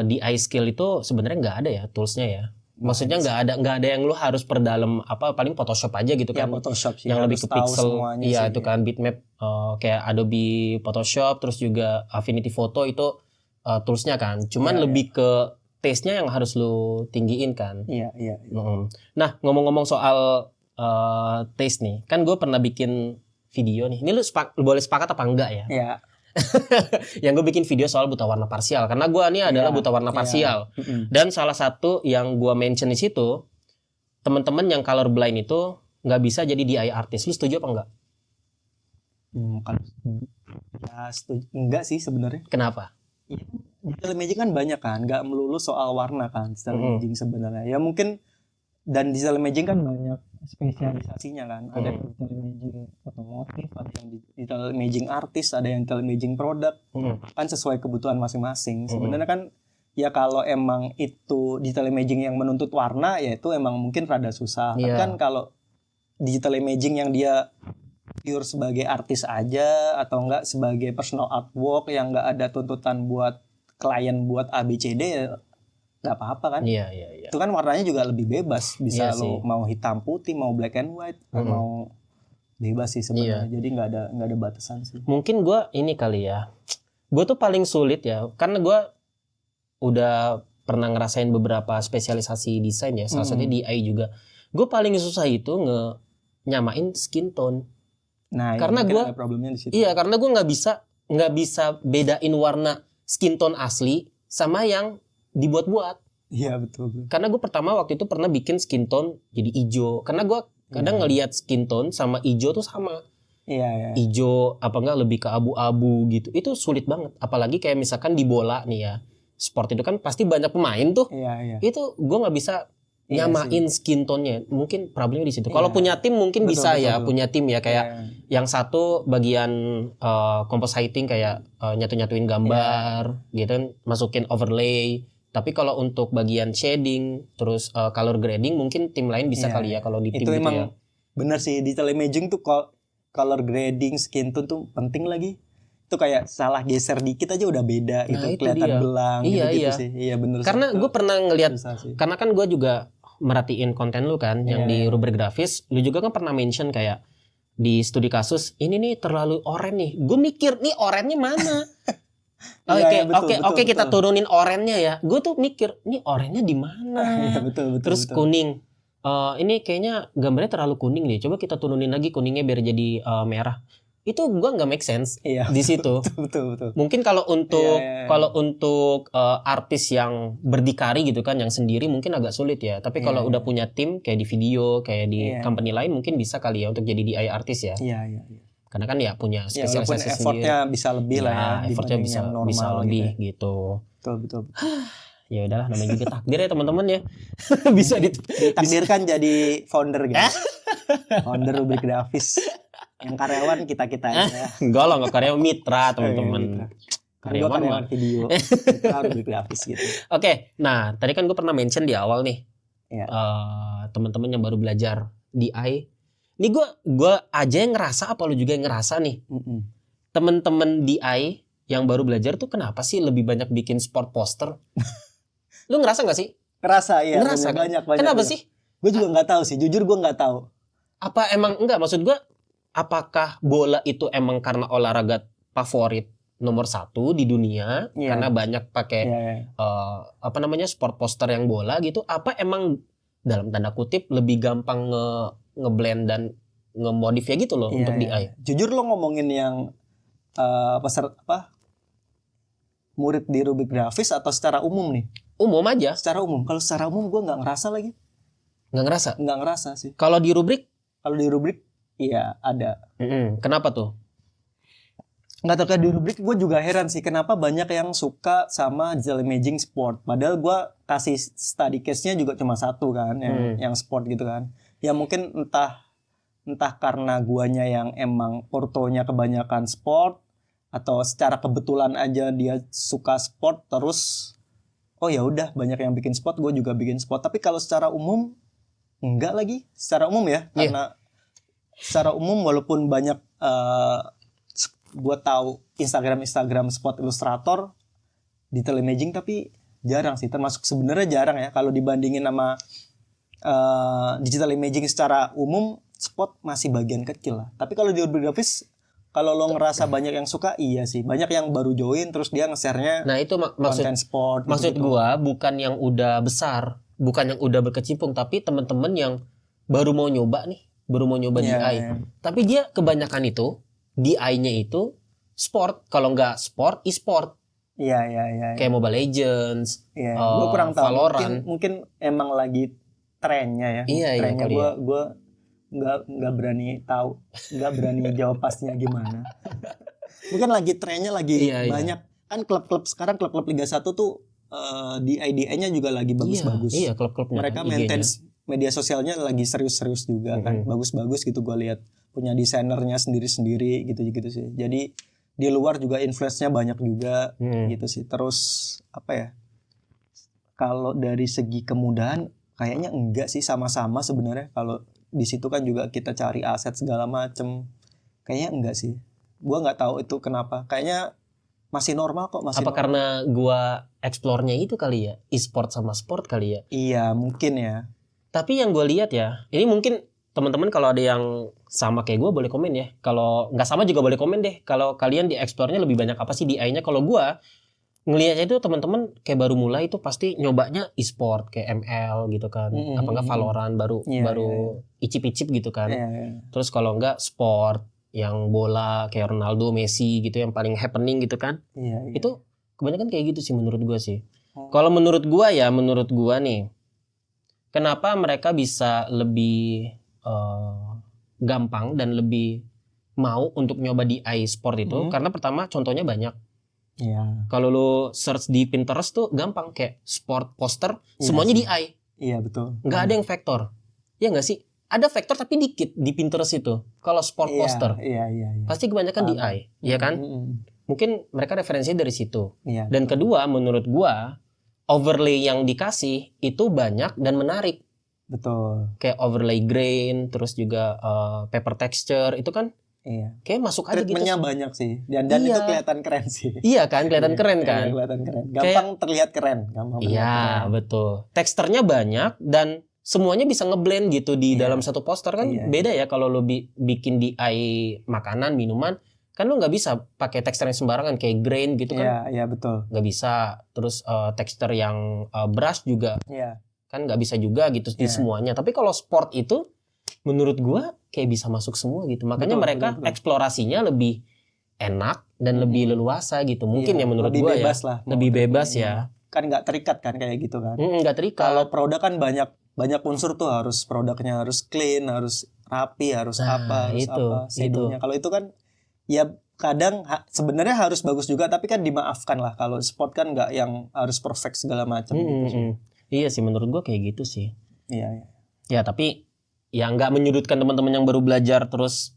C: di iSkill itu sebenarnya nggak ada ya toolsnya ya. Maksudnya nggak ada yang lu harus perdalam apa, paling Photoshop aja gitu kan.
A: Photoshop sih.
C: Yang lebih ke pixel. Iya itu
A: sih,
C: kan bitmap kayak Adobe Photoshop, terus juga Affinity Photo itu toolsnya kan. Cuman lebih ke taste-nya yang harus lu tinggiin kan.
A: Iya.
C: Nah ngomong-ngomong soal taste nih, kan gue pernah bikin video nih. Ini lu boleh sepakat apa enggak ya?
A: Iya.
C: Yang gue bikin video soal buta warna parsial karena gue ini adalah buta warna parsial. Dan salah satu yang gue mention di situ, teman-teman yang color blind itu nggak bisa jadi DIY artist. Lu setuju apa enggak?
A: Enggak sih sebenarnya.
C: Kenapa?
A: Digital imaging kan banyak kan, nggak melulu soal warna kan digital imaging sebenarnya. Ya mungkin, dan digital imaging kan banyak spesialisasinya kan. Ada yang digital imaging otomotif, ada yang digital imaging artis, ada yang digital imaging produk. Kan sesuai kebutuhan masing-masing. Sebenarnya kan ya kalau emang itu digital imaging yang menuntut warna, ya itu emang mungkin rada susah. Tapi kan kalau digital imaging yang dia pure sebagai artis aja atau enggak sebagai personal artwork yang enggak ada tuntutan buat klien buat ABCD ya nggak apa-apa kan.
C: Iya.
A: Itu kan warnanya juga lebih bebas, bisa lo mau hitam putih, mau black and white, mau bebas sih sebenarnya. Jadi nggak ada batasan sih.
C: Mungkin gue ini kali ya, gue tuh paling sulit ya karena gue udah pernah ngerasain beberapa spesialisasi desain ya, salah satunya di AI juga. Gue paling susah itu nyamain skin tone.
A: Nah
C: karena gue
A: ada problemnya di situ.
C: Iya, karena gue nggak bisa bedain warna skin tone asli sama yang dibuat-buat.
A: Iya betul.
C: Karena gue pertama waktu itu pernah bikin skin tone jadi hijau. Karena gue kadang ngelihat skin tone sama hijau tuh sama.
A: Iya.
C: Hijau apa enggak lebih ke abu-abu gitu. Itu sulit banget. Apalagi kayak misalkan di bola nih ya. Sport itu kan pasti banyak pemain tuh.
A: Iya.
C: Itu gue nggak bisa nyamain skin tone-nya. Mungkin problemnya di situ. Kalau punya tim mungkin betul, bisa ya. Punya tim ya kayak yang satu bagian compositing kayak nyatu-nyatuin gambar gitu kan, masukin overlay. Tapi kalau untuk bagian shading, terus color grading mungkin tim lain bisa kali ya kalau di tim
A: itu
C: gitu
A: emang
C: ya.
A: Bener sih, digital imaging tuh color grading, skin tone tuh penting lagi. Itu kayak salah geser dikit aja udah beda, itu kelihatan belang gitu sih. Iya bener.
C: Karena gue pernah ngelihat, karena kan gue juga merhatiin konten lu kan yang di rubrik grafis, lu juga kan pernah mention kayak di studi kasus ini nih terlalu oren nih. Gue mikir nih orennya mana?
A: Iya, betul,
C: Oke, kita
A: betul.
C: turunin orennya ya. Gue tuh mikir nih orennya di mana?
A: Iya, betul.
C: Terus kuning. Ini kayaknya gambarnya terlalu kuning nih. Coba kita turunin lagi kuningnya biar jadi merah. Itu gua nggak make sense
A: Iya,
C: di situ.
A: betul.
C: Mungkin kalau untuk
A: Iya.
C: artis yang berdikari gitu kan, yang sendiri mungkin agak sulit ya. Tapi kalau
A: Iya,
C: udah punya tim kayak di video, kayak di
A: Iya.
C: company lain mungkin bisa kali ya untuk jadi DI artis ya.
A: Iya.
C: Karena kan ya punya
A: Ya, walaupun
C: spesialisasi sendiri.
A: effortnya bisa lebih lah ya.
C: Effortnya
A: dibanding
C: bisa
A: yang normal
C: bisa
A: gitu
C: lebih
A: ya.
C: gitu.
A: Betul.
C: Ya udahlah, namanya juga takdir ya teman-teman ya. Bisa
A: Ditakdirkan jadi founder guys. Founder Rubrik Grafis. Yang karyawan kita aja.
C: Enggak lah, enggak karyawan, mitra teman-teman.
A: Mitra.
C: Karyawan
A: Gua
C: mah.
A: video. Kita Rubrik Grafis gitu.
C: Oke, nah tadi kan gue pernah mention di awal nih,
A: Iya.
C: teman-teman yang baru belajar DI. Ini gue aja yang ngerasa, apa lu juga yang ngerasa nih?
A: Mm-mm.
C: Teman-teman DI yang baru belajar tuh kenapa sih lebih banyak bikin sport poster? Lu ngerasa nggak sih?
A: Ngerasa ya.
C: Ngerasa kan?
A: banyak.
C: Kenapa sih?
A: Gue juga nggak tahu sih. Jujur gue nggak tahu.
C: Apa emang enggak? Maksud gue, apakah bola itu emang karena olahraga favorit nomor 1 di dunia?
A: Iya.
C: Karena banyak pakai
A: Iya.
C: sport poster yang bola gitu? Apa emang dalam tanda kutip lebih gampang ngeblend dan ngemodif ya gitu loh untuk DI?
A: Jujur lo ngomongin yang murid di Rubrik Grafis atau secara umum nih?
C: Umum aja,
A: Secara umum. Kalau secara umum gue nggak ngerasa lagi.
C: nggak ngerasa.
A: Nggak ngerasa sih.
C: Kalau di rubrik,
A: Kalau di Rubrik, iya ada.
C: kenapa tuh?
A: Nggak terkait di Rubrik, gue juga heran sih kenapa banyak yang suka sama digital imaging sport. Padahal gue kasih study case-nya juga cuma satu kan, yang sport gitu kan. Ya mungkin entah karena guanya yang emang portonya kebanyakan sport, atau secara kebetulan aja dia suka sport terus oh ya udah banyak yang bikin sport, gue juga bikin sport. Tapi kalau secara umum enggak lagi, secara umum ya, karena secara umum walaupun banyak gue tahu Instagram sport ilustrator detail imaging, tapi jarang sih, termasuk sebenarnya jarang ya kalau dibandingin sama digital imaging secara umum. Sport masih bagian kecil lah. Tapi kalau di Rubrik Grafis, kalau lo ngerasa banyak yang suka, iya sih, banyak yang baru join terus dia nge-share-nya
C: Nah itu
A: konten sport
C: maksud
A: gitu.
C: gua bukan yang udah besar, bukan yang udah berkecimpung, tapi teman-teman yang baru mau nyoba DI.
A: Iya.
C: Tapi dia kebanyakan itu DI-nya itu sport, kalau nggak sport, e-sport.
A: Iya.
C: Kayak Mobile Legends,
A: Iya, gue kurang tahu.
C: Valorant.
A: Mungkin emang lagi trennya ya.
C: Iya,
A: trennya
C: kali ya.
A: gue nggak berani tahu, nggak berani jawab pastinya gimana. Mungkin lagi trennya lagi
C: Iya.
A: banyak kan klub-klub sekarang, klub-klub Liga 1 tuh DI-nya juga lagi bagus-bagus.
C: Iya, klub-klubnya.
A: Mereka
C: IG-nya.
A: maintain media sosialnya lagi serius-serius juga kan, bagus-bagus gitu gue lihat, punya desainernya sendiri-sendiri gitu sih. Jadi di luar juga influence-nya banyak juga gitu sih. Terus apa ya? Kalau dari segi kemudahan kayaknya enggak sih, sama-sama sebenarnya. Kalau di situ kan juga kita cari aset segala macem. Kayaknya enggak sih. Gua nggak tahu itu kenapa. Kayaknya masih normal kok, masih.
C: Apa
A: normal.
C: karena gua explore-nya itu kali ya, e-sport sama sport kali ya.
A: Iya, mungkin ya.
C: Tapi yang gue lihat ya, ini mungkin teman-teman kalau ada yang sama kayak gue boleh komen ya. Kalau nggak sama juga boleh komen deh. Kalau kalian di explore-nya lebih banyak apa sih DI-nya? Kalau gue ngelihatnya itu teman-teman kayak baru mulai itu pasti nyobanya e-sport kayak ML gitu kan. Apa enggak Valorant baru icip-icip gitu kan.
A: Iya.
C: Terus kalau enggak sport yang bola kayak Ronaldo, Messi gitu yang paling happening gitu kan.
A: Iya.
C: Itu kebanyakan kayak gitu sih menurut gue sih. Kalau menurut gue nih, kenapa mereka bisa lebih gampang dan lebih mau untuk nyoba di e-sport itu? Karena pertama contohnya banyak.
A: Iya.
C: Kalau lo search di Pinterest tuh gampang, kayak sport poster semuanya di DI.
A: Iya betul.
C: Nggak ada yang vektor. Ya nggak sih? Ada vektor tapi dikit di Pinterest itu. Kalau sport poster
A: Iya.
C: pasti kebanyakan DI, ya kan? Mungkin mereka referensinya dari situ.
A: Iya.
C: Dan kedua, menurut gua overlay yang dikasih itu banyak dan menarik.
A: Betul.
C: Kayak overlay grain, terus juga paper texture, itu kan
A: Iya.
C: kayak masuk aja gitu.
A: Treatmentnya banyak sih. Dan itu kelihatan keren sih.
C: Iya kan, kelihatan keren kan.
A: Kelihatan keren. Gampang terlihat keren. Gampang terlihat
C: Iya,
A: keren.
C: betul. Teksturnya banyak dan semuanya bisa ngeblend gitu di
A: Iya.
C: dalam satu poster kan.
A: Iya.
C: Beda ya kalau lo bikin DI makanan, minuman, kan lo nggak bisa pakai tekstur yang sembarangan kayak grain gitu kan.
A: Iya, betul.
C: Nggak bisa. Terus tekstur yang brush juga
A: Iya.
C: kan nggak bisa juga gitu di
A: Iya.
C: semuanya. Tapi kalau sport itu menurut gua kayak bisa masuk semua gitu. Makanya
A: Betul,
C: mereka
A: betul.
C: eksplorasinya lebih enak dan lebih leluasa gitu. Mungkin
A: Iya,
C: ya menurut
A: lebih
C: gua
A: bebas
C: ya.
A: lah.
C: Lebih
A: Mau
C: bebas
A: ini.
C: ya.
A: Kan nggak terikat kan kayak gitu kan.
C: Nggak terikat.
A: Kalau produk kan banyak unsur tuh, harus produknya harus clean, harus rapi, harus
C: Nah,
A: harus
C: itu.
A: shadownya. Kalau itu kan ya kadang sebenarnya harus bagus juga, tapi kan dimaafkan lah. Kalau sport kan nggak yang harus perfect segala macam gitu sih.
C: Iya sih menurut gua kayak gitu sih.
A: Iya.
C: Ya tapi ya nggak menyudutkan teman-teman yang baru belajar terus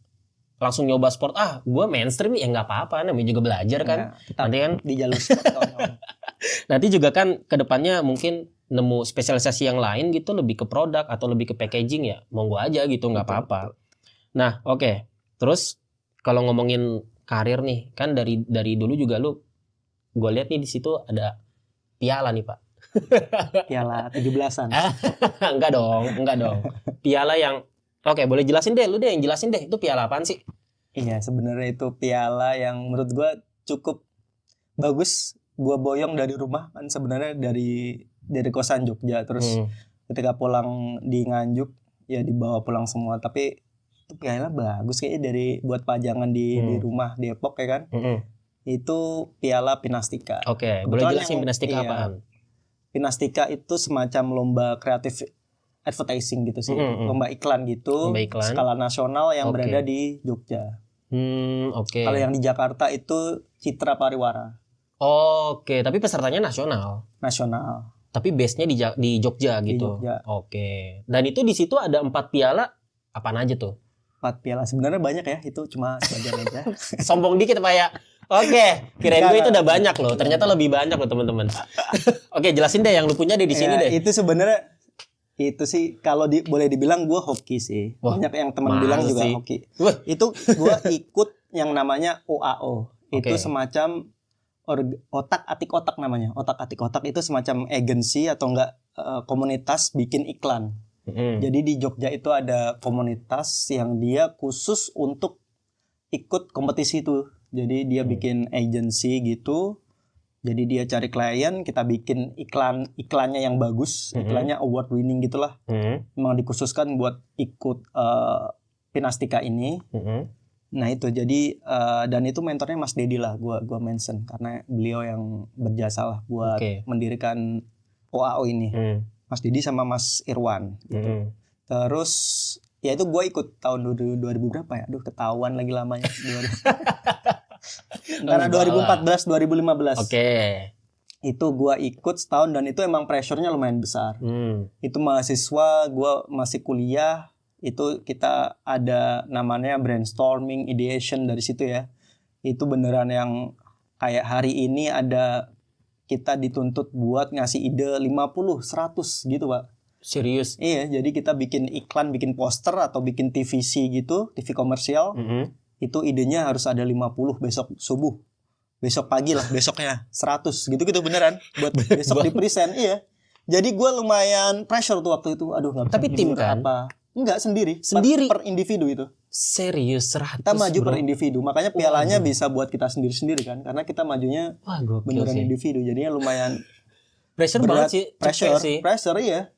C: langsung nyoba sport. Gua mainstream ya nggak apa-apa, namanya juga belajar kan.
A: Nah, tetap
C: Nanti kan
A: di jalur sport kawan-kawan.
C: nanti juga kan kedepannya mungkin nemu spesialisasi yang lain gitu, lebih ke produk atau lebih ke packaging, ya monggo aja gitu, nggak
A: Betul,
C: apa-apa. Nah oke. Terus kalau ngomongin karir nih, kan dari dulu juga lu, gue lihat nih di situ ada piala nih Pak.
A: Piala 17-an.
C: Enggak dong. Piala yang oke, boleh jelasin deh, lu deh yang jelasin deh, itu piala apaan sih?
A: Iya, sebenarnya itu piala yang menurut gua cukup bagus. Gua boyong dari rumah kan, sebenarnya dari kosan Jogja, terus ketika pulang di Nganjuk ya dibawa pulang semua. Tapi itu piala bagus kayaknya, dari buat pajangan di rumah Depok ya kan. Itu piala Pinastika.
C: Oke, boleh
A: Kebetulan
C: jelasin
A: yang-
C: Pinastika
A: iya.
C: apaan?
A: Pinastika itu semacam lomba kreatif advertising gitu sih, lomba iklan gitu,
C: Lomba iklan.
A: skala nasional yang
C: Oke.
A: berada di Jogja.
C: Oke.
A: Kalau yang di Jakarta itu Citra Pariwara
C: Oke, tapi pesertanya nasional.
A: nasional.
C: Tapi base-nya di Jogja
A: Di
C: gitu.
A: Jogja.
C: Oke. Dan itu di situ ada 4 piala, apaan aja tuh?
A: 4 piala, sebenarnya banyak ya, itu cuma sebagian aja.
C: Sombong dikit Pak ya. Oke, kirain gue itu udah banyak loh. Ternyata lebih banyak loh teman-teman. Oke, jelasin deh yang lu punya deh di sini
A: Ya,
C: deh.
A: Itu sebenarnya itu sih kalau boleh dibilang gue hoki sih.
C: Wah,
A: Banyak yang teman
C: masa
A: bilang juga
C: sih?
A: hoki.
C: Wah.
A: Itu gue ikut yang namanya OAO. Itu
C: Oke.
A: semacam otak-atik otak namanya. Otak-atik otak itu semacam agensi atau enggak komunitas bikin iklan. Jadi di Jogja itu ada komunitas yang dia khusus untuk ikut kompetisi itu. Jadi dia bikin agensi gitu. Jadi dia cari klien, kita bikin iklannya yang bagus, iklannya award winning gitulah. Memang dikhususkan buat ikut Pinastika ini. Nah itu jadi dan itu mentornya Mas Dedi lah, gua mention karena beliau yang berjasa lah buat
C: Oke.
A: mendirikan OAO ini. Mas Dedi sama Mas Irwan gitu. Terus ya itu gue ikut tahun 2000 berapa ya? Aduh ketahuan lagi lamanya. Karena 2014 2015.
C: Oke.
A: Itu gue ikut setahun dan itu emang pressure-nya lumayan besar. Itu mahasiswa, gue masih kuliah, itu kita ada namanya brainstorming, ideation dari situ ya. Itu beneran yang kayak hari ini ada kita dituntut buat ngasih ide 50, 100 gitu Pak.
C: Serius?
A: Iya, jadi kita bikin iklan, bikin poster atau bikin TVC gitu, TV komersial. Itu idenya harus ada 50 besok subuh. Besok pagi lah, besoknya 100 gitu-gitu beneran buat besok di present. Iya. Jadi gue lumayan pressure tuh waktu itu. Aduh, nggak bisa
C: Tapi tim
A: jujur
C: kan?
A: apa. Enggak, sendiri.
C: Sendiri?
A: Per individu itu.
C: Serius 100
A: Kita maju
C: bro.
A: per individu. Makanya pialanya bisa buat kita sendiri-sendiri kan. Karena kita majunya
C: Wah gokil
A: beneran
C: sih.
A: individu. Jadinya lumayan
C: Pressure
A: berat.
C: banget sih.
A: Pressure,
C: Cepet sih.
A: pressure iya.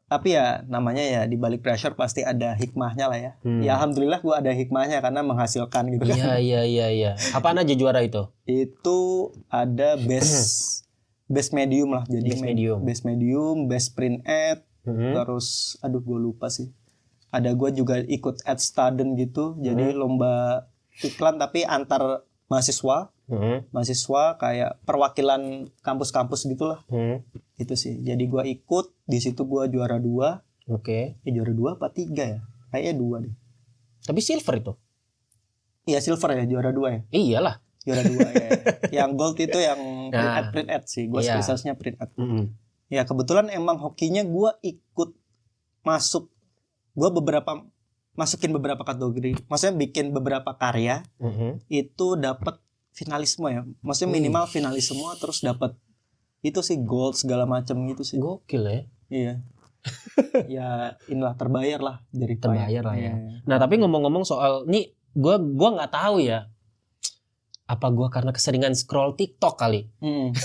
A: Tapi ya namanya ya di balik pressure pasti ada hikmahnya lah ya. Ya alhamdulillah gua ada hikmahnya karena menghasilkan gitu kan.
C: Iya. Apaan aja juara itu?
A: Itu ada best medium lah. Jadi
C: Best medium.
A: best medium, best print ad, terus aduh gue lupa sih. Ada gue juga ikut ad student gitu. Jadi lomba iklan tapi antar mahasiswa. Mahasiswa kayak perwakilan kampus-kampus gitulah. Itu sih. Jadi gue ikut, di situ gue juara 2.
C: Oke.
A: Juara 2 apa 3 ya? Kayaknya 2 deh.
C: Tapi silver itu?
A: Iya silver ya, juara 2 ya.
C: Iyalah.
A: Juara 2 ya. Yang gold itu yang print ad sih. Gue
C: Iya.
A: spesialisnya print ad. Ya kebetulan emang hokinya gue ikut masuk. Gue masukin beberapa kategori. Maksudnya bikin beberapa karya. Itu dapat finalisme ya. Maksudnya minimal finalis semua terus dapat itu sih gold segala macam gitu sih.
C: Gokil ya.
A: Iya. ya inilah terbayar lah dari
C: Terbayar lah ya.
A: Iya.
C: Nah tapi ngomong-ngomong soal nih, gua nggak tahu ya. Apa gua karena keseringan scroll TikTok kali?
A: Mm.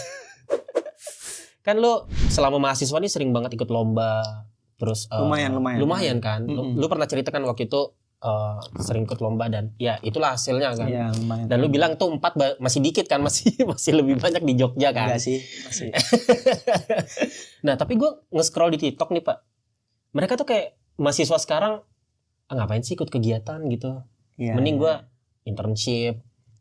C: Kan lu selama mahasiswa nih sering banget ikut lomba, terus
A: Lumayan.
C: kan.
A: Mm-mm.
C: Lu pernah ceritakan waktu itu sering ikut lomba dan ya itulah hasilnya kan.
A: Iya lumayan.
C: Dan lu bilang tuh 4 masih dikit kan, masih lebih banyak di Jogja kan.
A: Enggak sih masih.
C: Nah tapi gue nge-scroll di TikTok nih Pak, mereka tuh kayak mahasiswa sekarang ngapain sih ikut kegiatan gitu.
A: Iya,
C: Mending
A: iya.
C: gue internship,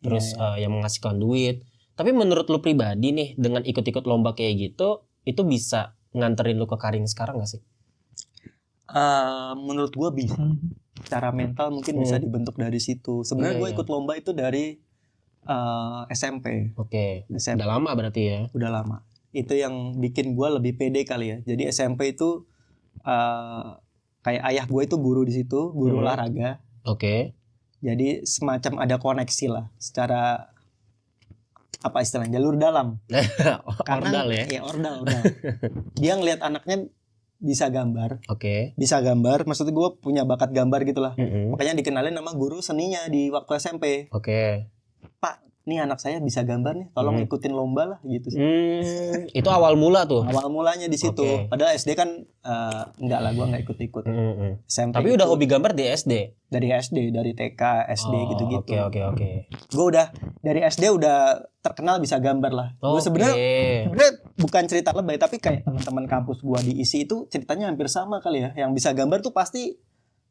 C: terus
A: Iya,
C: yang menghasilkan duit. Tapi menurut lu pribadi nih, dengan ikut-ikut lomba kayak gitu, itu bisa nganterin lu ke karir sekarang gak sih?
A: Menurut gue bisa. Secara mental mungkin bisa dibentuk dari situ. Sebenarnya
C: Iya,
A: gue
C: iya.
A: ikut lomba itu dari SMP.
C: Oke,
A: SMP
C: udah lama berarti ya.
A: udah lama. Itu yang bikin gue lebih pede kali ya. Jadi SMP itu kayak ayah gue itu guru di situ, guru olahraga.
C: Oke.
A: Jadi semacam ada koneksi lah secara apa istilahnya jalur dalam.
C: Ordal ya.
A: Iya ordal. Dia ngelihat anaknya bisa gambar,
C: Oke.
A: Maksudnya gue punya bakat gambar gitulah.
C: Mm-mm.
A: Makanya dikenalin sama guru seninya di waktu SMP.
C: Oke.
A: Pak, nih anak saya bisa gambar nih, tolong ikutin lomba lah gitu sih.
C: Itu awal mula tuh.
A: Awal mulanya di situ.
C: Oke.
A: Padahal SD kan enggak lah, gue nggak ikut-ikut.
C: Mm-mm.
A: SMP
C: Tapi
A: itu
C: udah hobi gambar di SD.
A: dari SD, dari TK, SD
C: Oh,
A: gitu-gitu.
C: Oke.
A: Gue udah dari SD udah terkenal bisa gambar lah. Gue
C: Oke.
A: sebenarnya bukan cerita lebay, tapi kayak teman-teman kampus gue di ISI itu ceritanya hampir sama kali ya. Yang bisa gambar tuh pasti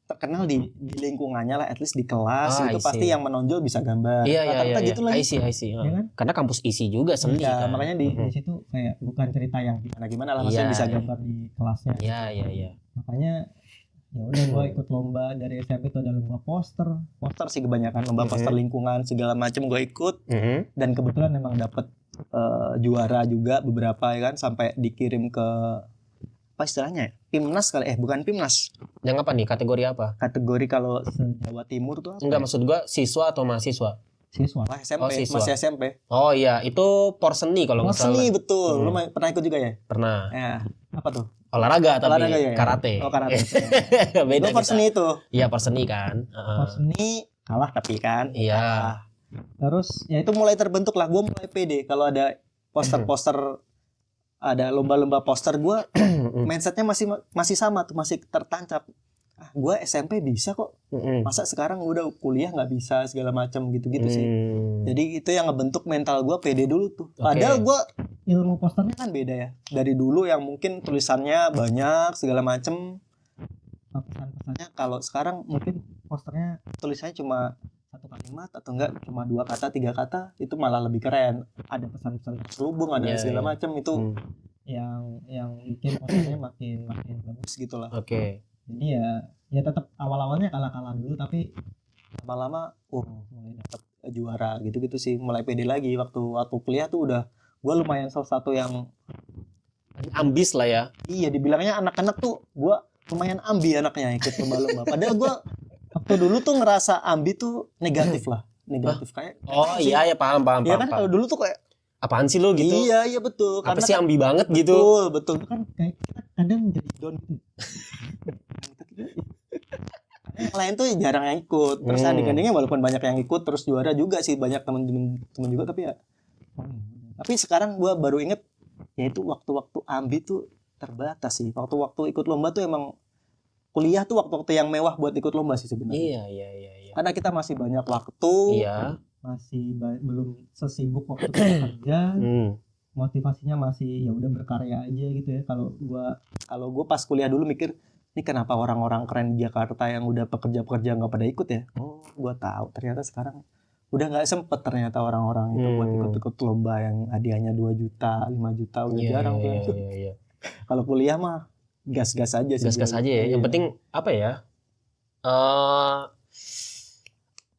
A: terkenal di lingkungannya lah, at least di kelas itu
C: I
A: pasti
C: see.
A: yang menonjol bisa gambar.
C: Iya.
A: Rata-rata gitu lah.
C: I see.
A: Ya kan?
C: Karena kampus isi juga seni
A: Ya,
C: kan.
A: makanya di situ kayak bukan cerita yang gimana lah, maksudnya
C: Iya,
A: bisa
C: iya.
A: gambar di kelasnya.
C: Iya.
A: Makanya ya udah gue ikut lomba dari SMP itu ada lomba poster sih kebanyakan, lomba poster lingkungan segala macam gue ikut, dan kebetulan memang dapet juara juga beberapa ya kan, sampai dikirim ke apa istilahnya ya? Pimnas kali, bukan Pimnas,
C: Yang apa nih? Kategori apa?
A: kategori kalau se-Jawa Timur tuh apa?
C: Enggak, maksud gua siswa atau mahasiswa?
A: Siswa lah, SMP,
C: Oh, siswa.
A: masih SMP.
C: Oh iya, itu porseni kalau nggak salah.
A: Seni betul, lu pernah ikut juga ya?
C: Pernah.
A: Ya, apa tuh?
C: Olahraga tapi
A: Olahraga ya?
C: karate.
A: Oh karate.
C: Beda
A: Gue
C: kita.
A: seni itu.
C: Iya, porseni kan.
A: Seni kalah tapi kan.
C: Iya.
A: Terus ya itu mulai terbentuk lah, gue mulai pede kalau ada poster-poster, ada lomba-lomba poster, gue mindsetnya masih sama tuh, masih tertancap. Gue SMP bisa kok, masa sekarang udah kuliah nggak bisa segala macam gitu-gitu sih. Jadi itu yang ngebentuk mental gue pede dulu tuh. Padahal gue ilmu posternya kan beda ya. Dari dulu yang mungkin tulisannya banyak segala macam, pesan-pesannya kalau sekarang mungkin posternya tulisannya cuma satu kalimat atau enggak cuma 2 kata 3 kata, itu malah lebih keren. Ada pesan-pesan terselubung, ada segala macam itu yang bikin posternya makin bagus gitulah.
C: Oke.
A: Jadi ya tetap awalnya kalah dulu, tapi lama-lama mulai dapat juara gitu sih, mulai pede lagi. Waktu kuliah tuh udah gue lumayan salah satu yang
C: ambis lah ya.
A: iya dibilangnya anak-anak tuh gue lumayan ambi anaknya ikut lomba-lomba. Padahal gue waktu dulu tuh ngerasa ambi tuh negatif kayak
C: Iya paham.
A: ya kan kalau dulu tuh kayak
C: apaan sih lo gitu?
A: iya betul,
C: Apa
A: karena
C: sih ambi banget gitu?
A: betul kan kayak kita kadang jadi down gitu. Yang lain tuh jarang yang ikut, terus adik-adiknya walaupun banyak yang ikut terus juara juga sih, banyak temen juga, tapi ya tapi sekarang gue baru inget yaitu waktu-waktu ambi tuh terbatas sih. Waktu ikut lomba tuh emang kuliah tuh waktu-waktu yang mewah buat ikut lomba sih sebenarnya.
C: Iya.
A: Karena kita masih banyak waktu,
C: Iya.
A: masih belum sesibuk waktu kita kerja, motivasinya masih ya udah berkarya aja gitu ya. Kalau gua pas kuliah dulu mikir, ini kenapa orang-orang keren di Jakarta yang udah pekerja nggak pada ikut ya? Oh, gua tahu ternyata sekarang udah nggak sempet ternyata orang-orang itu buat ikut lomba yang hadiahnya 2 juta, 5 juta udah jarang tuh.
C: Iya.
A: Kalau kuliah mah gas-gas aja sih.
C: Gas-gas aja ya. Yang penting apa ya?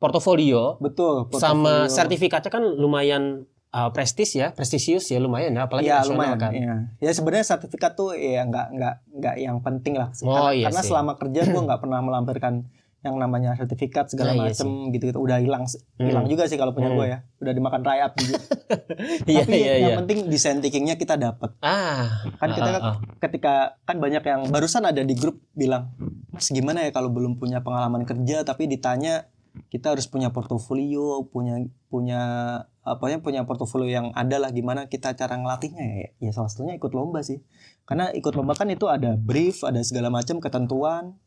C: Portofolio.
A: Betul.
C: Sama sertifikatnya kan lumayan prestisius ya, lumayan ya, apalagi
A: ya,
C: nasional
A: lumayan,
C: kan.
A: Iya. Ya sebenarnya sertifikat tuh ya nggak yang penting lah.
C: Oh, iya
A: karena
C: sih.
A: selama kerja gue nggak pernah melampirkan yang namanya sertifikat segala
C: Nah, iya
A: macem gitu-gitu udah hilang juga sih kalau punya gue ya, udah dimakan rayap gitu.
C: Iya,
A: Tapi
C: iya,
A: yang
C: iya.
A: penting desain thinkingnya kita dapat. Kan kita ketika kan banyak yang barusan ada di grup bilang, Mas gimana ya kalau belum punya pengalaman kerja tapi ditanya kita harus punya portofolio, punya portofolio yang ada lah, gimana kita cara ngelatihnya ya? Ya salah satunya ikut lomba sih. Karena ikut lomba kan itu ada brief, ada segala macam ketentuan.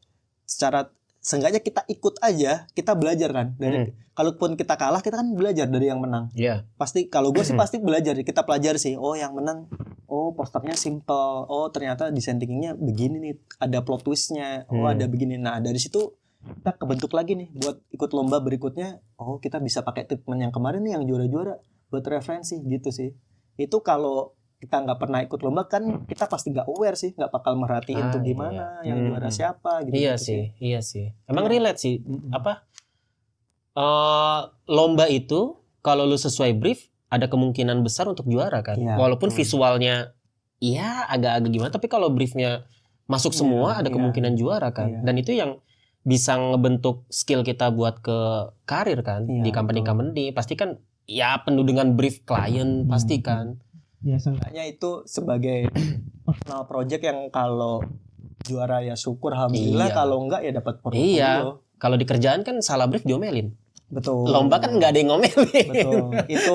A: Secara seenggaknya kita ikut aja, kita belajar kan. Dari kalaupun kita kalah, kita kan belajar dari yang menang.
C: Iya.
A: Pasti kalau gue sih pasti belajar, kita pelajari sih. Oh, yang menang, oh posternya simple. Oh, ternyata design thinkingnya begini nih, ada plot twistnya. Oh, ada begini. Nah, dari situ kita kebentuk lagi nih buat ikut lomba berikutnya. Oh, kita bisa pakai treatment yang kemarin nih yang juara-juara buat referensi gitu sih. Itu kalau kita nggak pernah ikut lomba kan kita pasti nggak aware sih, nggak bakal merhatiin tuh gimana yang juara siapa gitu.
C: Iya sih. Emang relate sih. Apa? Lomba itu kalau lu sesuai brief ada kemungkinan besar untuk juara kan.
A: Iya,
C: Walaupun visualnya ya agak-agak gimana, tapi kalau briefnya masuk semua ada kemungkinan juara kan.
A: Iya.
C: Dan itu yang bisa ngebentuk skill kita buat ke karir kan.
A: Iya,
C: Di company pasti kan ya penuh dengan brief klien pasti kan.
A: Ya seenggaknya itu sebagai personal project yang kalau juara ya syukur alhamdulillah,
C: Iya.
A: kalau enggak ya dapat portofolio.
C: Iya. Kalau di kerjaan kan salah brief diomelin.
A: Betul.
C: Lomba kan nggak ada yang ngomelin.
A: Betul. Itu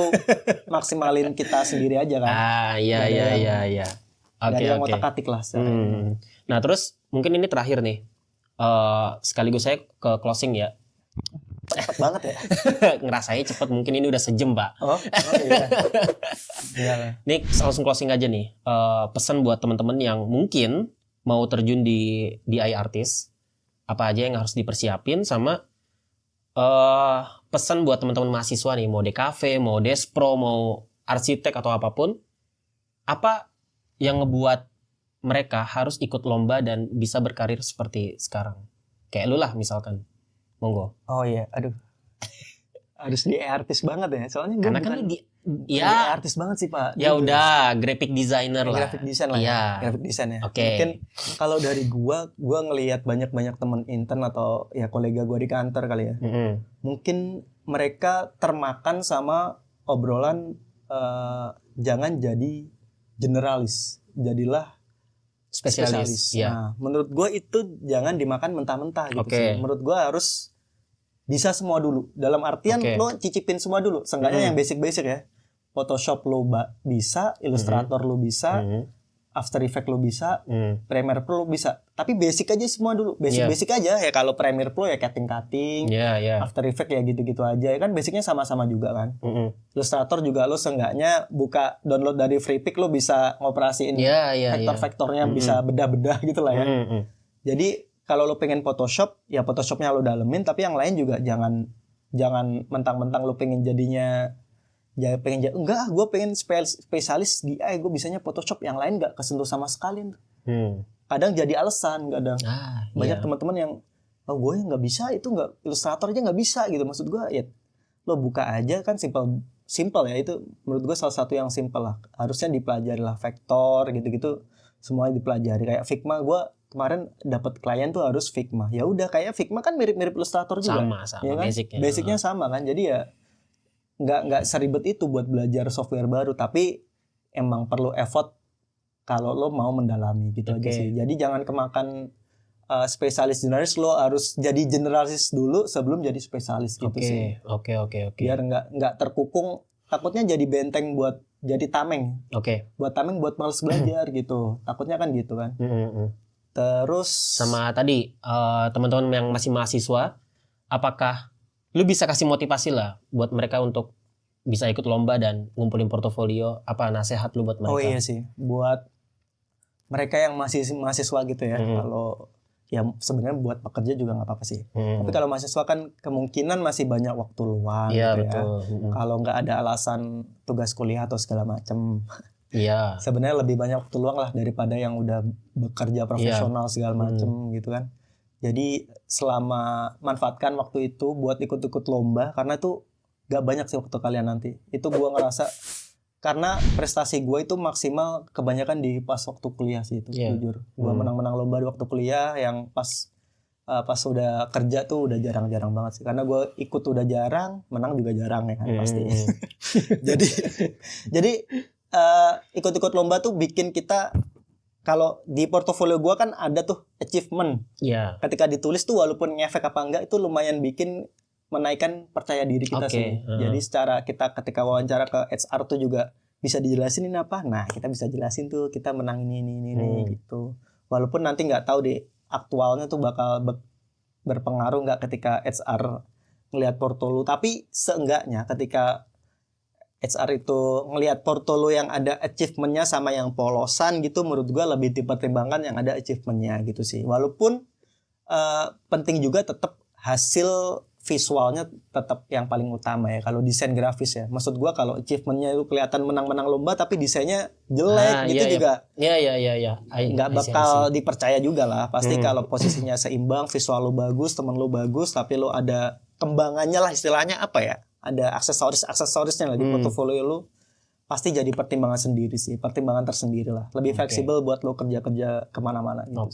A: maksimalin kita sendiri aja kan.
C: Iya.
A: Dari yang otak-atik lah.
C: Nah terus mungkin ini terakhir nih. Sekaligus saya ke closing ya.
A: Cepet banget ya.
C: Ngerasanya cepet, mungkin ini udah sejam Pak.
A: Oh iya. Iya.
C: Nih langsung closing aja nih. Pesan buat teman-teman yang mungkin mau terjun di DI artist, apa aja yang harus dipersiapin, sama pesan buat teman-teman mahasiswa nih, mau DKV, mau Despro, mau arsitek atau apapun, apa yang ngebuat mereka harus ikut lomba dan bisa berkarir seperti sekarang? Kayak lu lah misalkan. Monggo.
A: Oh iya, aduh. Harus di artis banget ya. Soalnya gue
C: Karena kan
A: bukan
C: lu
A: ya artis banget sih Pak.
C: Ya udah, graphic designer lah.
A: Graphic design lah.
C: Iya.
A: Ya. Graphic design ya.
C: Oke.
A: Mungkin kalau dari gua ngelihat banyak teman intern atau ya kolega gua di kantor kali ya. Mungkin mereka termakan sama obrolan jangan jadi generalis, jadilah spesialis.
C: Ya.
A: Nah, menurut gua itu jangan dimakan mentah-mentah gitu sih. Menurut gua harus bisa semua dulu. Dalam artian lo cicipin semua dulu. Seenggaknya yang basic-basic ya. Photoshop lo bisa, Illustrator lo bisa, After Effects lo bisa, Premiere Pro lo bisa. Tapi basic aja semua dulu. Basic aja ya. Kalau Premiere Pro ya cutting. After Effects ya gitu-gitu aja. Ya kan basicnya sama-sama juga kan. Illustrator juga lo seenggaknya buka download dari FreePic lo bisa ngoperasiin vektor-vektornya, bisa bedah-bedah gitu lah ya. Jadi kalau lo pengen Photoshop, ya Photoshopnya lo dalemin, tapi yang lain juga jangan mentang-mentang lo pengen jadinya enggak, gue pengen spesialis DI, gue bisanya Photoshop, yang lain nggak kesentuh sama sekali. Kadang jadi alasan, banyak teman-teman yang gue yang nggak bisa, itu nggak, Illustrator aja nggak bisa gitu. Maksud gue ya lo buka aja kan, simple ya, itu menurut gue salah satu yang simple lah. Harusnya dipelajari lah, vektor gitu-gitu semuanya dipelajari. Kayak Figma, gue kemarin dapat klien tuh harus Figma. Ya udah, kayak Figma kan mirip-mirip Illustrator juga.
C: Sama
A: ya kan? Basicnya sama kan. Jadi ya nggak seribet itu buat belajar software baru, tapi emang perlu effort kalau lo mau mendalami gitu aja sih. Jadi jangan kemakan spesialis generalis, lo harus jadi generalis dulu sebelum jadi spesialis gitu sih.
C: Oke.
A: Biar nggak terkukung, takutnya jadi benteng buat jadi tameng. Buat tameng buat males belajar gitu. Takutnya kan gitu kan. Terus
C: sama tadi teman-teman yang masih mahasiswa, apakah lu bisa kasih motivasi lah buat mereka untuk bisa ikut lomba dan ngumpulin portofolio? Apa nasihat lu buat mereka?
A: Oh iya sih, buat mereka yang masih mahasiswa gitu ya. Kalau ya sebenarnya buat pekerja juga nggak apa-apa sih. Tapi kalau mahasiswa kan kemungkinan masih banyak waktu luang gitu
C: betul.
A: ya. Kalau nggak ada alasan tugas kuliah atau segala macam.
C: Iya.
A: Sebenarnya lebih banyak waktu luang lah daripada yang udah bekerja profesional segala macam gitu kan. Jadi selama manfaatkan waktu itu buat ikut-ikut lomba, karena itu gak banyak sih waktu kalian nanti. Itu gue ngerasa karena prestasi gue itu maksimal kebanyakan di pas waktu kuliah sih itu jujur. Gue menang-menang lomba di waktu kuliah yang pas pas udah kerja tuh udah jarang-jarang banget sih, karena gue ikut udah jarang, menang juga jarang ya kan pasti. jadi ikut-ikut lomba tuh bikin kita, kalau di portofolio gue kan ada tuh achievement.
C: Iya.
A: Ketika ditulis tuh walaupun ngefek apa enggak itu lumayan bikin menaikkan percaya diri kita sih. Jadi secara kita ketika wawancara ke HR tuh juga bisa dijelasin ini apa. Nah, kita bisa jelasin tuh kita menang ini gitu. Walaupun nanti nggak tahu deh aktualnya tuh bakal berpengaruh nggak ketika HR ngelihat portfolio, tapi seenggaknya ketika HR itu ngelihat portfolio yang ada achievementnya sama yang polosan gitu, menurut gua lebih dipertimbangkan yang ada achievementnya gitu sih. Walaupun penting juga tetap hasil visualnya tetap yang paling utama ya kalau desain grafis ya. Maksud gua kalau achievementnya itu kelihatan menang-menang lomba tapi desainnya jelek gitu juga.
C: Iya.
A: Nggak bakal dipercaya juga lah. Pasti kalau posisinya seimbang, visual lo bagus, temen lo bagus, tapi lo ada kembangannya lah istilahnya apa ya? Ada aksesorisnya lah di portofolio lo. Pasti jadi pertimbangan sendiri sih, pertimbangan tersendiri lah. Lebih fleksibel buat lo kerja kemana-mana gitu.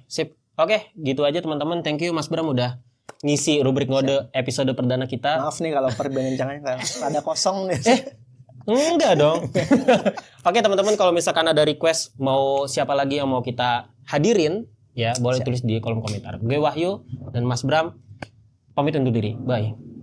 C: Sip. Oke, gitu aja teman-teman. Thank you Mas Bram udah ngisi rubrik ngode episode perdana kita.
A: Maaf nih kalau perbincangannya ada kosong nih.
C: Enggak dong. Oke teman-teman, kalau misalkan ada request mau siapa lagi yang mau kita hadirin, ya boleh tulis di kolom komentar. Gue Wahyu dan Mas Bram pamit undur diri. Bye.